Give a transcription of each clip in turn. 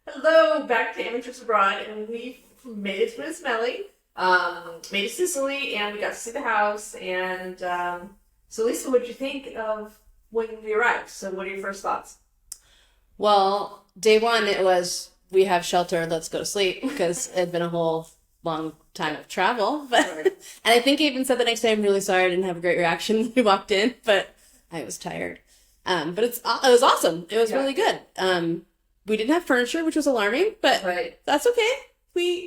Hello, back to Amateurs Abroad, and we made it to Mussomeli, made it to Sicily, and we got to see the house. And so, Lisa, what did you think of when we arrived? So, what are your first thoughts? Well, day one, it was we have shelter, let's go to sleep because it had been a whole long time of travel. But and I think I even said the next day, I'm really sorry I didn't have a great reaction when we walked in, but I was tired. But it was awesome. It was really good. We didn't have furniture, which was alarming, but that's okay.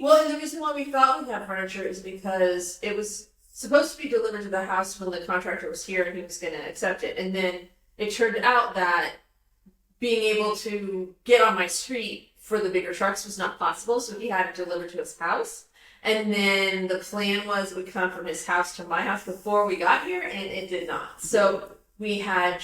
Well, and the reason why we thought we had furniture is because it was supposed to be delivered to the house when the contractor was here and he was going to accept it. And then it turned out that being able to get on my street for the bigger trucks was not possible, so he had it delivered to his house. And then the plan was it would come from his house to my house before we got here, and it did not. So we had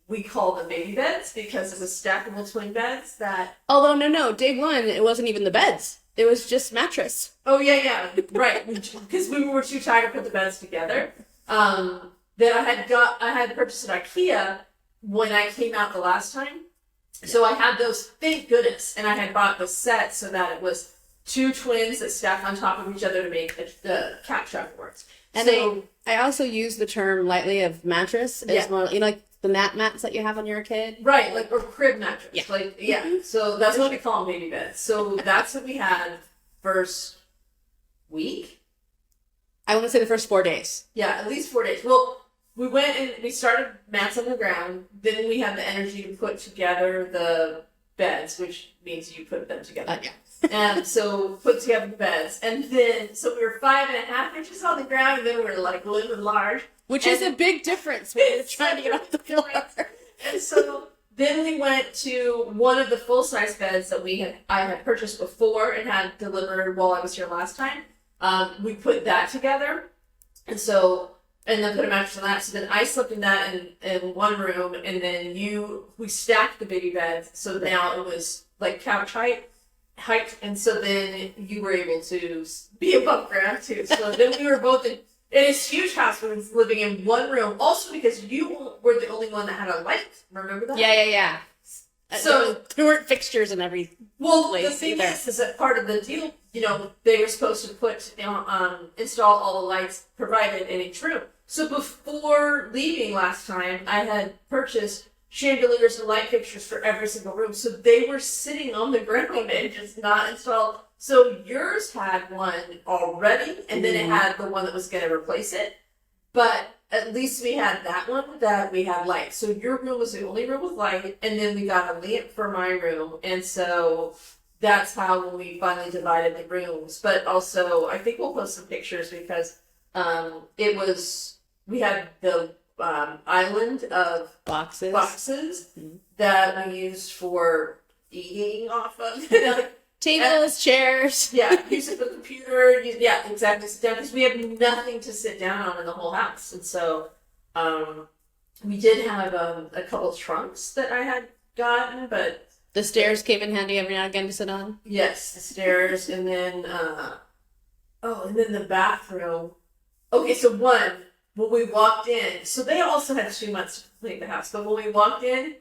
we called them baby beds because it was stackable twin beds that... Although, no, day one, it wasn't even the beds. It was just mattress. Oh, yeah, right. Because we were too tired to put the beds together. Then I had purchased at IKEA when I came out the last time. So I had those, thank goodness, and I had bought the set so that it was two twins that stacked on top of each other to make the cat trap works. And so, I also use the term lightly of mattress. It's more, like the mats that you have when you're a kid. Right, or crib mattress. Yeah. So that's what we call them, baby beds. So that's what we had first week. I want to say the first 4 days. Yeah, at least 4 days. Well, we went and we started mats on the ground. Then we had the energy to put together the beds, which means you put them together. Yeah. And so put together the beds. And then, so we were 5.5 inches on the ground, and then we were like living large. Which is a big difference when you're trying to get off the floor. And so then we went to one of the full-size beds that I had purchased before and had delivered while I was here last time. We put that together. And then put a mattress on that. So then I slept in that in one room, and then we stacked the baby beds. So now it was like couch height, and so then you were able to be above ground too. So then we were both in this huge house. We were living in one room, also because you were the only one that had a light. Remember that? Yeah. So there weren't fixtures in every place. The thing is that part of the deal, they were supposed to install all the lights provided in each room. So before leaving last time, I had purchased chandeliers and light fixtures for every single room. So they were sitting on the ground and just not installed. So yours had one already, and then it had the one that was going to replace it. But at least we had that one that we had light. So your room was the only room with light, and then we got a lamp for my room. And so that's how we finally divided the rooms. But also, I think we'll post some pictures because we had the island of boxes that we used for eating off of. Tables, chairs. Yeah, use it for the computer. Exactly. Sit down because we have nothing to sit down on in the whole house. And so we did have a couple of trunks that I had gotten, but... The stairs came in handy every now and again to sit on? Yes, the stairs, and then... and then the bathroom. Okay, so when we walked in, so they also had 2 months to clean the house, but when we walked in,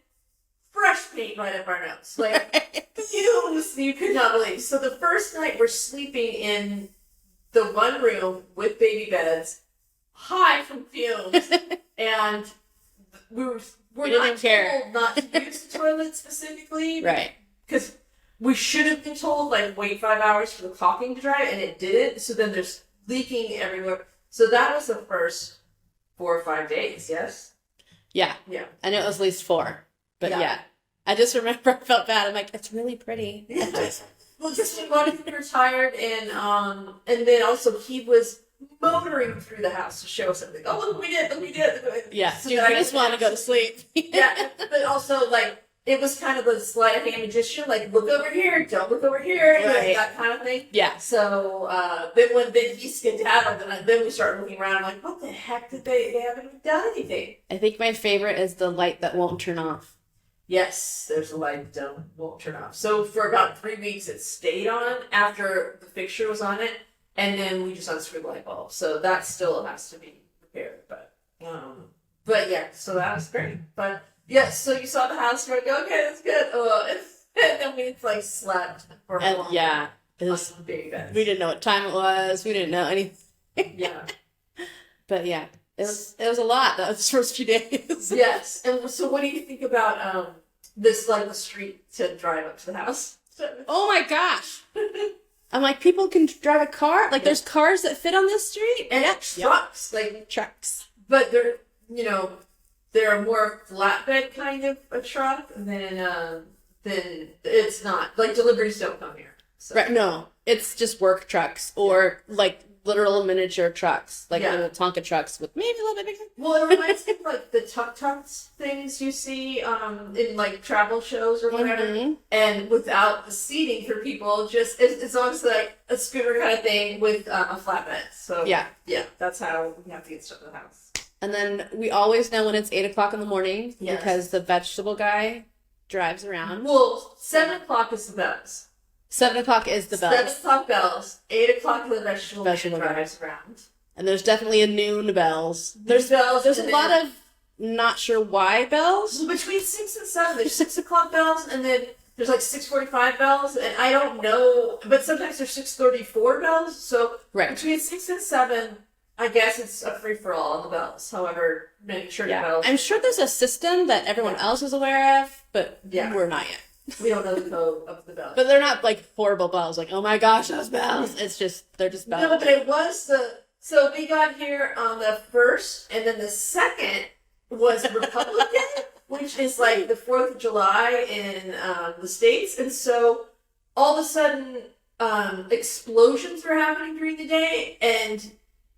fresh paint right up our nose. Like, fumes you could not believe. So the first night we're sleeping in the one room with baby beds, high from fumes, and we're not told not to use the toilet specifically. Right. Because we should have been told, wait 5 hours for the caulking to dry, and it didn't. So then there's leaking everywhere. So that was the first 4 or 5 days, yes? Yeah. And it was at least 4. But yeah. I just remember I felt bad. I'm like, it's really pretty. Well, just we were tired, and then also he was motoring through the house to show us something. Oh, look what we did. Yeah, so dude, I just want to go to sleep. Yeah, but also, it was kind of the sleight of hand magician, look over here, don't look over here, right. That kind of thing. Yeah. So, then he skedaddled, and then we started looking around, I'm like, what the heck did they haven't even done anything. I think my favorite is the light that won't turn off. Yes, there's a light that won't turn off. So for about 3 weeks, it stayed on after the fixture was on it, and then we just unscrewed the light bulb. So that still has to be repaired, but yeah, so that was great. But yeah, so you saw the house, and you're like, okay, that's good. And then we like slept for a long yeah, time it was, on baby beds. we didn't know what time it was. We didn't know anything. Yeah. But yeah, it was a lot those first few days. Yes. And so what do you think about this like the street to drive up to the house? Oh my gosh. I'm like, people can drive a car? Like, there's cars that fit on this street? And trucks, like Trucks. but they're more flatbed kind of a truck than it's not like deliveries don't come here. So. Right, no. It's just work trucks or like literal miniature trucks, like little Tonka trucks with maybe a little bit bigger. Well, it reminds me of like the tuk-tuks things you see in like travel shows or whatever, and without the seating for people, just it's almost like a scooter kind of thing with a flatbed. So yeah, that's how we have to get stuff to the house. And then we always know when it's 8:00 in the morning because the vegetable guy drives around. Well, 7:00 is the bells. 7:00 is the bells. 7:00 bells. 8:00 the vegetable man drives around. And there's definitely a noon bells. There's bells. There's a lot of not sure why bells. Well, between 6 and 7, there's 6:00 bells, and then there's like 6:45 bells, and I don't know, but sometimes there's 6:34 bells. So between 6 and 7, I guess it's a free for all on the bells. However, make sure the bells. I'm sure there's a system that everyone else is aware of, but we're not yet. We don't know the code of the bells. But they're not like horrible bells, like, oh my gosh, those bells. It's just, they're just bells. No, but it was so we got here on the 1st, and then the 2nd was Republic Day, which is like the 4th of July in the States. And so all of a sudden, explosions were happening during the day, and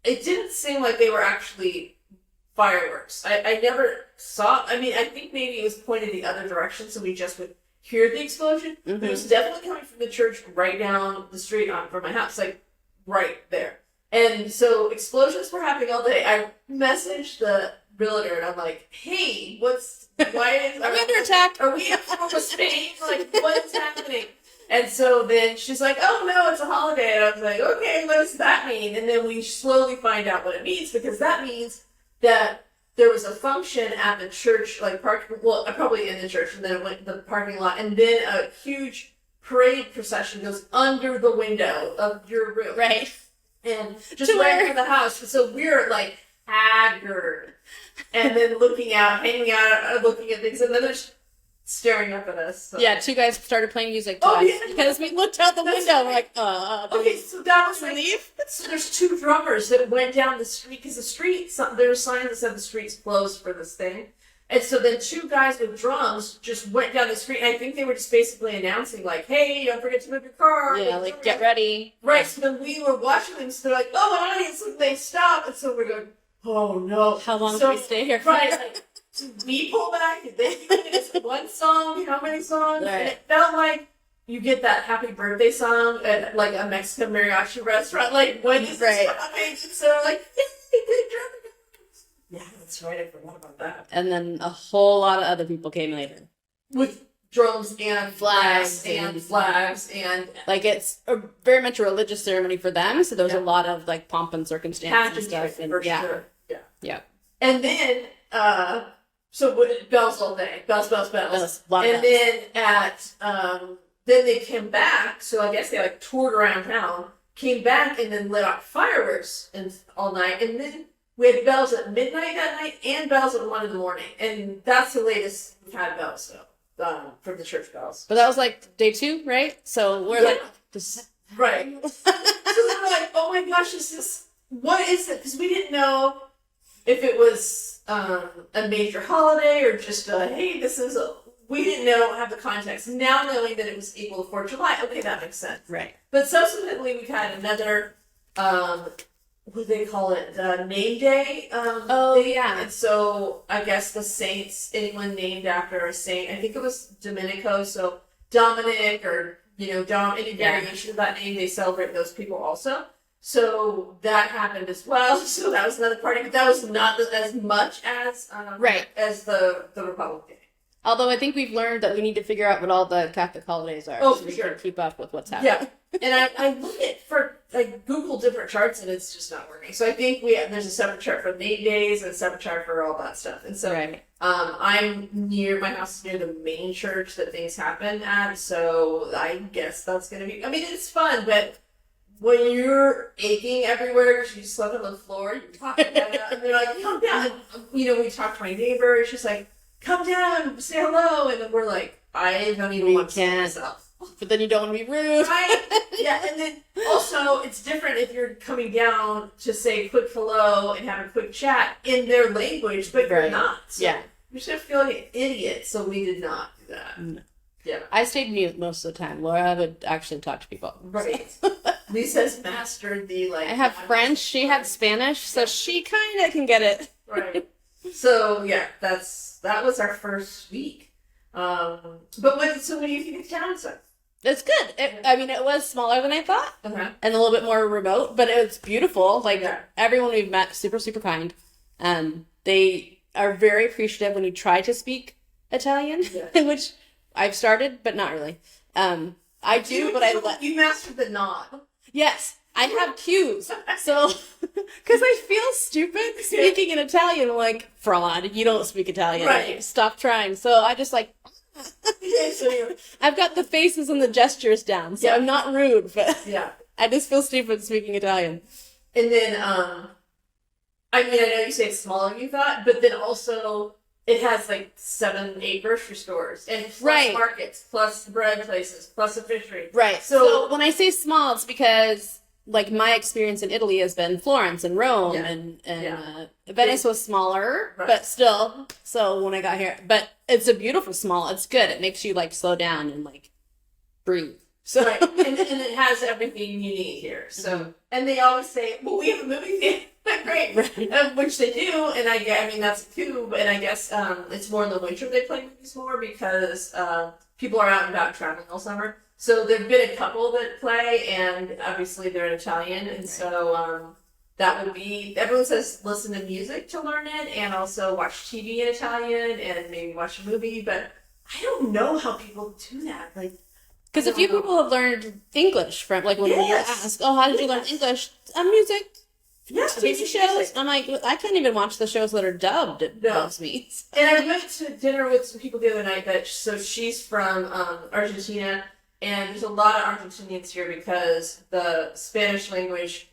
it didn't seem like they were actually fireworks. I never saw, I mean, I think maybe it was pointed the other direction, so we just would hear the explosion, but it was definitely coming from the church right down the street from my house, like right there. And so explosions were happening all day. I messaged the realtor and I'm like, "Hey, are we under attack? Are we in Spain? Like, what's happening?" And so then she's like, "Oh no, it's a holiday." And I was like, "Okay, what does that mean?" And then we slowly find out what it means, because that means that there was a function at the church, like probably in the church, and then it went to the parking lot, and then a huge parade procession goes under the window of your room. Right. And just right into the house. So we're like haggard. And then looking out, hanging out, looking at things, and then they're staring up at us. So. Yeah, 2 guys started playing music to us because we looked out the window. We're like, okay, so that was leave. So there's 2 drummers that went down the street, because the street, there were signs that said the street's closed for this thing. And so then 2 guys with drums just went down the street, and I think they were just basically announcing, like, "Hey, don't forget to move your car." Yeah, like, get ready. Right, so then we were watching them, so they're like, "Oh, an audience," and they stop, and so we're going, "Oh no." How long do we stay here for? Right, like, did we pull back? Did they do one song? How many songs? Right. And it felt like you get that happy birthday song at like a Mexican mariachi restaurant. Like, when is this coming? So like, yeah, that's right. I forgot about that. And then a whole lot of other people came later with drums and flags and like, it's very much a religious ceremony for them. So there was a lot of like pomp and circumstance and stuff. And for sure. Yeah. And then so bells all day, bells. And then then they came back. So I guess they like toured around town, came back, and then lit off fireworks all night. And then we had bells at midnight that night and bells at 1 a.m. And that's the latest we've had bells from the church bells. But that was like day 2, right? So we're like, this... right. So we're like, "Oh my gosh, what is it?" Because we didn't know if it was a major holiday or just we didn't have the context. Now knowing that it was equal to 4th of July, okay, that makes sense. Right. But subsequently, we've had another, what do they call it, name day thing. And so I guess the saints, anyone named after a saint, I think it was Domenico, so Dominic or, any variation of that name, they celebrate those people also. So that happened as well. So that was another party, but that was not as much as as the Republic Day. Although I think we've learned that we need to figure out what all the Catholic holidays are. Oh, so for we sure. can keep up with what's happening. Yeah, and I look at for like Google different charts and it's just not working. So I think there's a separate chart for name days and a separate chart for all that stuff. And so I'm near my house is near the main church that things happen at. So I guess that's gonna be. I mean, it's fun, but when you're aching everywhere because you slept on the floor, you're talking down, and they're like, "Come down." And, we talked to my neighbor. And she's like, "Come down, say hello," and then we're like, "I don't even want to see myself." But then you don't want to be rude. Right? Yeah, and then also it's different if you're coming down to say quick hello and have a quick chat in their language, but you're not. So you're just going to feel like an idiot, so we did not do that. No. Yeah. I stayed mute most of the time. Laura would actually talk to people. Right. Lisa's mastered the, I have French, she had Spanish, so she kind of can get it. Right. So, yeah, that was our first week. But what do you think of town stuff? It's good. It was smaller than I thought, and a little bit more remote, but it's beautiful. Like, everyone we've met, super, super kind. They are very appreciative when you try to speak Italian, which I've started, but not really. I do, but You mastered the nod. Yes, I have cues. So, because I feel stupid speaking in Italian, I'm like, fraud, you don't speak Italian. Right. Stop trying. So I just I've got the faces and the gestures down, so I'm not rude, but I just feel stupid speaking Italian. And then, I know you say it's smaller than you thought, but then also it has like 7-8 grocery stores and plus markets, plus bread places, plus a fishery. Right. So when I say small, it's because like my experience in Italy has been Florence and Rome and Venice was smaller, but still. So when I got here, but it's a beautiful small. It's good. It makes you like slow down and like breathe. So and it has everything you need here. So and they always say, "Well, we have a movie theater." Great, which they do, and I mean that's a tube, and I guess it's more in the winter they play movies more because people are out and about traveling all summer. So there've been a couple that play, and obviously they're in Italian, and so that would be, everyone says listen to music to learn it, and also watch TV in Italian, and maybe watch a movie, but I don't know how people do that. Like, because a few people have learned English from, like, when we ask, oh, how did you learn English? Music. Yeah, TV shows. I'm like, I can't even watch the shows that are dubbed. It bugs me. And I went to dinner with some people the other night so she's from Argentina, and there's a lot of Argentinians here because the Spanish language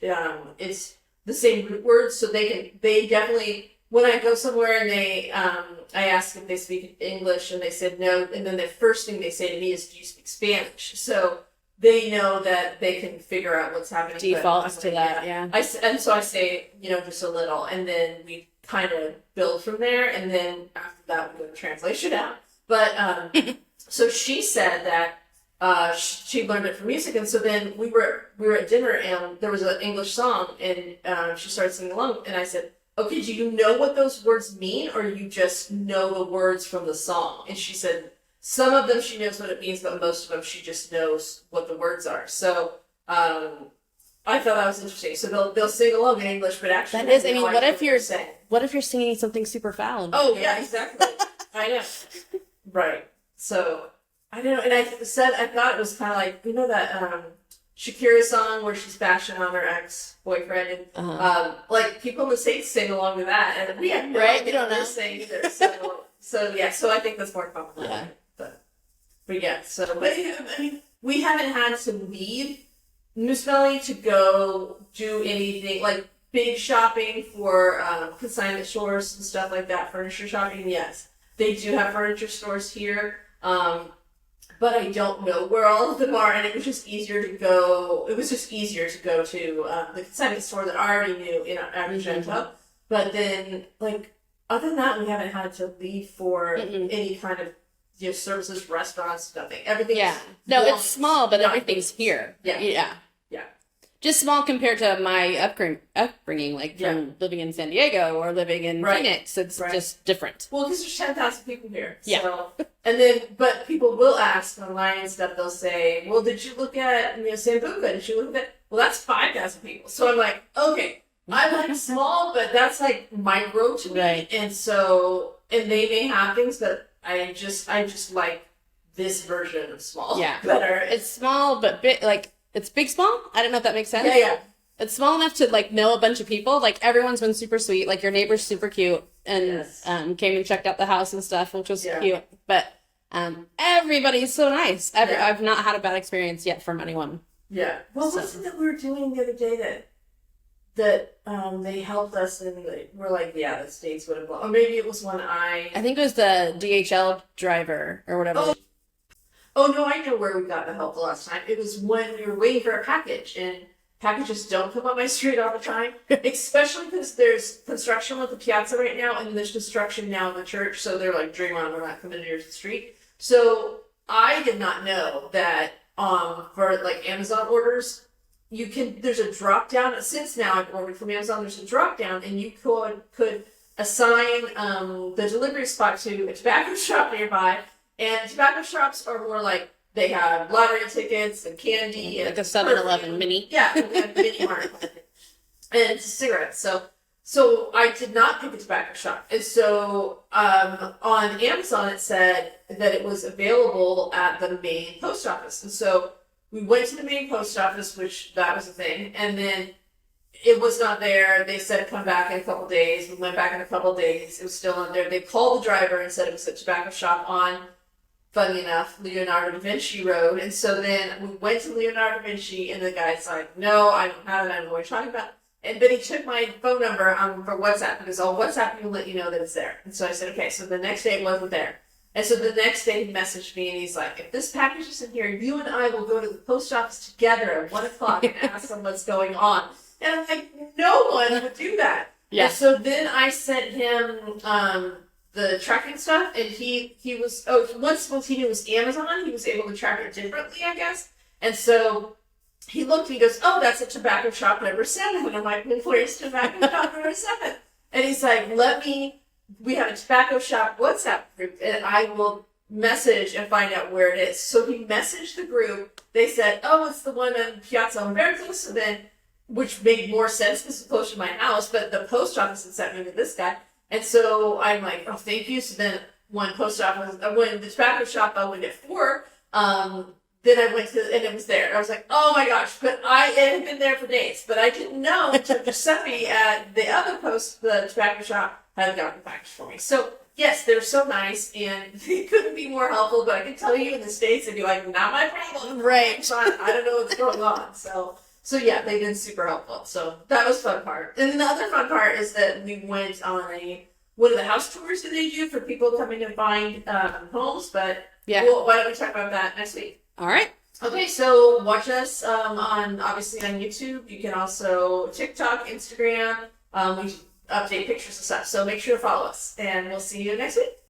is the same root words, so they definitely, when I go somewhere and I ask if they speak English and they said no, and then the first thing they say to me is, do you speak Spanish? So they know that they can figure out what's happening. Defaults to that, And so I say, just a little, and then we kind of build from there, and then after that we go to translation out. But so she said that she learned it from music, and so then we were at dinner, and there was an English song, and she started singing along, and I said, "Okay, do you know what those words mean, or you just know the words from the song?" And she said, some of them she knows what it means, but most of them she just knows what the words are. So I thought that was interesting. So they'll sing along in English, but actually that is. I mean, what if you're singing something super foul? Oh yeah, exactly. I know. Right. So I don't know, and I thought it was kind of like that Shakira song where she's bashing on her ex-boyfriend, and like people in the States sing along to that, and we have no idea we don't what they're saying either. So yeah, so I think that's more common. Yeah. But yeah, but I mean, we haven't had to leave Mussomeli to go do anything like big shopping for consignment stores and stuff like that. Furniture shopping, yes, they do have furniture stores here, but I don't know where all of them are. And it was just easier to go. It was just easier to go to the consignment store that I already knew in Agrigento. But then, like, other than that, we haven't had to leave for any kind of services, restaurants, nothing. Everything. Yeah. No, it's small, but everything's here. Yeah. Just small compared to my upbringing, like from living in San Diego or living in Phoenix. It's just different. Well, because there's 10,000 people here. Yeah. So, and then, but people will ask online and stuff. They'll say, "Well, did you look at Sambuca? Did you look at that?" Well, that's 5,000 people. So I'm like, okay, I like small, but that's like micro to me. Right. And so, and they may have things, but I just like this version of small. Yeah. Better. It's small, but big, like, it's big small. I don't know if that makes sense. Yeah. It's small enough to like know a bunch of people. Like everyone's been super sweet. Like your neighbor's super cute and Yes. Came and checked out the house and stuff, which was Yeah. cute. But everybody's so nice. Yeah. I've not had a bad experience yet from anyone. Yeah. What was it that we were doing the other day that they helped us and we're like, yeah, the states would have blown. Or maybe it was when I think it was the DHL driver or whatever. Oh no, I know where we got the help the last time. It was when we were waiting for a package, and packages don't come on my street all the time, especially because there's construction with the piazza right now, and there's construction now in the church, so they're like, dream on, we're not coming near the street. So I did not know that for like Amazon orders, there's a drop down. Since now I've ordered from Amazon, there's a drop down, and you could assign the delivery spot to a tobacco shop nearby. And tobacco shops are more like, they have lottery tickets and candy. Like and a 7-Eleven mini. Yeah, mini mart. And cigarettes. So I did not pick a tobacco shop. And so on Amazon it said that it was available at the main post office. And so we went to the main post office, which that was a thing. And then it was not there. They said come back in a couple days. We went back in a couple days. It was still not there. They called the driver and said it was a tobacco shop on, funny enough, Leonardo da Vinci Road. And so then we went to Leonardo da Vinci, and the guy's like, no, I don't have it. I don't know what you're talking about. And then he took my phone number for WhatsApp, because on WhatsApp will let you know that it's there. And so I said, okay. So the next day it wasn't there. And so the next day he messaged me, and he's like, if this package isn't here, you and I will go to the post office together at 1 o'clock and ask them what's going on. And I'm like, no one would do that. Yeah. And so then I sent him the tracking stuff, and he was, once he knew it was Amazon, he was able to track it differently, I guess. And so he looked and he goes, oh, that's a tobacco shop number 7. And I'm like, well, where's tobacco shop number 7? And he's like, we have a tobacco shop WhatsApp group, and I will message and find out where it is. So he messaged the group. They said, oh, it's the one on Piazza Umberto. So then, which made more sense because it's close to my house, but the post office had sent me to this guy. And so I'm like, oh, thank you. So then when the tobacco shop I went at 4, then I went to, and it was there. I was like, oh my gosh, but it had been there for days, but I didn't know until Giuseppe at the other the tobacco shop had gotten the package for me. So yes, they're so nice, and they couldn't be more helpful, but I can tell you in the States, they'd be like, not my problem. Right. So I don't know what's going on. So yeah, they've been super helpful. So that was fun part. And then the other fun part is that we went on one of the house tours that they do for people coming to find homes. But yeah, why don't we talk about that next week? All right. Okay, so watch us obviously on YouTube. You can also TikTok, Instagram. We update pictures and stuff. So make sure to follow us, and we'll see you next week.